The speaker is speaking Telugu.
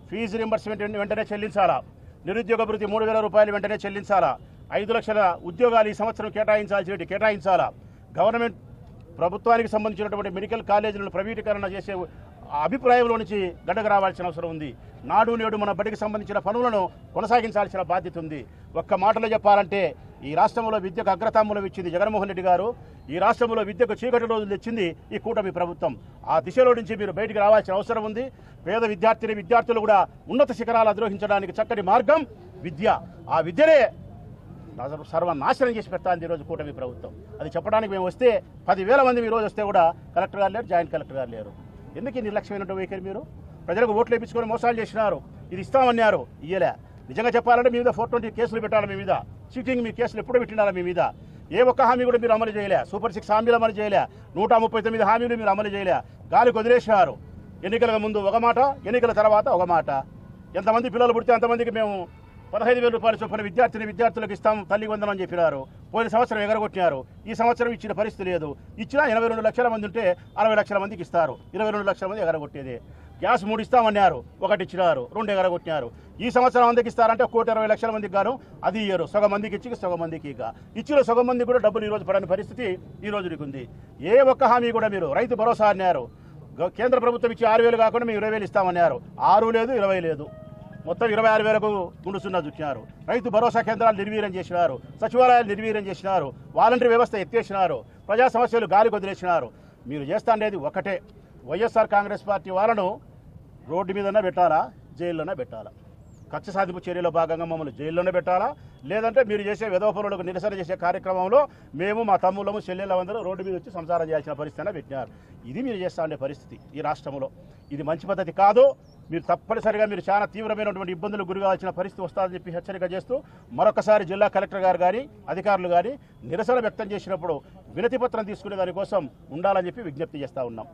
ఫీజు రింబర్స్మెంట్ వెంటనే చెల్లించాలా, నిరుద్యోగ భృతి 3,000 రూపాయలు వెంటనే చెల్లించాలా, 5 లక్షల ఉద్యోగాలు ఈ సంవత్సరం కేటాయించాలా, గవర్నమెంట్ ప్రభుత్వానికి సంబంధించినటువంటి మెడికల్ కాలేజీలను ప్రైవేటీకరణ చేసే అభిప్రాయంలో నుంచి గడ్డకు రావాల్సిన అవసరం ఉంది. నాడు నేడు మన బడికి సంబంధించిన పనులను కొనసాగించాల్సిన బాధ్యత ఉంది. ఒక్క మాటలో చెప్పాలంటే ఈ రాష్ట్రంలో విద్యకు అగ్రతాంబూలం ఇచ్చింది జగన్మోహన్ రెడ్డి గారు. ఈ రాష్ట్రంలో విద్యకు చీకటి రోజులు తెచ్చింది ఈ కూటమి ప్రభుత్వం. ఆ దిశలో నుంచి మీరు బయటికి రావాల్సిన అవసరం ఉంది. పేద విద్యార్థులు కూడా ఉన్నత శిఖరాలు అధిరోహించడానికి చక్కటి మార్గం విద్య. ఆ విద్యనే సర్వనాశనం చేసి పెట్టాలి ఈరోజు కూటమి ప్రభుత్వం. అది చెప్పడానికి మేము వస్తే 10,000 మంది ఈ రోజు వస్తే కూడా కలెక్టర్ గారు లేరు, జాయింట్ కలెక్టర్ గారు లేరు. ఎందుకు నిర్లక్ష్యమైనటువంటి వైఖరి? మీరు ప్రజలకు ఓట్లు వేయించుకొని మోసాలు చేసినారు. ఇది ఇస్తామన్నారు, ఇయ్యలే. నిజంగా చెప్పాలంటే మీ మీద 420 కేసులు పెట్టాలి, మీ మీద చీటింగ్ మీ కేసులు ఎప్పుడూ పెట్టినారా? మీ మీద ఏ ఒక్క హామీ కూడా మీరు అమలు చేయలే. సూపర్ 6 హామీలు అమలు చేయలే, 139 హామీలు మీరు అమలు చేయలే. గాలికి వదిలేసినారు. ఎన్నికల ముందు ఒక మాట, ఎన్నికల తర్వాత ఒక మాట. ఎంతమంది పిల్లలు పుడితే అంతమందికి మేము 15,000 రూపాయల చొప్పున విద్యార్థులకు ఇస్తాం తల్లి వందనం అని చెప్పినారు. పోయిన సంవత్సరం ఎగరగొట్టినారు. ఈ సంవత్సరం ఇచ్చిన పరిస్థితి లేదు. ఇచ్చినా 82 లక్షల మంది ఉంటే 60 లక్షల మందికి ఇస్తారు. 22 లక్షల మంది ఎగరగొట్టేది. గ్యాస్ 3 ఇస్తామన్నారు, 1 ఇచ్చినారు, 2 ఎగరగొట్టినారు. ఈ సంవత్సరం అందరికి ఇస్తారంటే 1,20,00,000 మందికి గాను అది ఇయ్యరు. సగం మందికి ఇచ్చి సగం మందికి ఇచ్చిన సగం మందికి కూడా డబ్బులు ఈరోజు పడని పరిస్థితి ఈ రోజుకి ఉంది. ఏ ఒక్క హామీ కూడా మీరు రైతు భరోసా అన్నారు. కేంద్ర ప్రభుత్వం ఇచ్చి 6,000 కాకుండా మేము 20,000 ఇస్తామన్నారు. 6 లేదు, 20 లేదు, మొత్తం 26,000కు గుండుసున్నా చుట్టినారు. రైతు భరోసా కేంద్రాలు నిర్వీర్యం చేసినారు, సచివాలయాలు నిర్వీర్యం చేసినారు, వాలంటరీ వ్యవస్థ ఎత్తేసినారు, ప్రజా సమస్యలు గాలికి వదిలేసినారు. మీరు చేస్తాండేది ఒకటే, వైఎస్ఆర్ కాంగ్రెస్ పార్టీ వాళ్ళను రోడ్డు మీదనే పెట్టాలా, జైల్లోనే పెట్టాలా. కక్ష సాధింపు చర్యలో భాగంగా మమ్మల్ని జైల్లోనే పెట్టాలా, లేదంటే మీరు చేసే విధవ పనులకు నిరసన చేసే కార్యక్రమంలో మేము మా తమ్ముళ్ళము చెల్లెళ్ళందరూ రోడ్డు మీద వచ్చి సంసారం చేయాల్సిన పరిస్థితి పెట్టినారు. ఇది మీరు చేస్తా ఉండే పరిస్థితి ఈ రాష్ట్రంలో. ఇది మంచి పద్ధతి కాదు. మీరు తప్పనిసరిగా మీరు చాలా తీవ్రమైనటువంటి ఇబ్బందులకు గురి కావాల్సిన పరిస్థితి వస్తుందని చెప్పి హెచ్చరిక చేస్తూ మరొకసారి జిల్లా కలెక్టర్ గారు కానీ అధికారులు కానీ నిరసన వ్యక్తం చేసినప్పుడు వినతి పత్రం తీసుకునే దానికోసం ఉండాలని చెప్పి విజ్ఞప్తి చేస్తూ ఉన్నాం.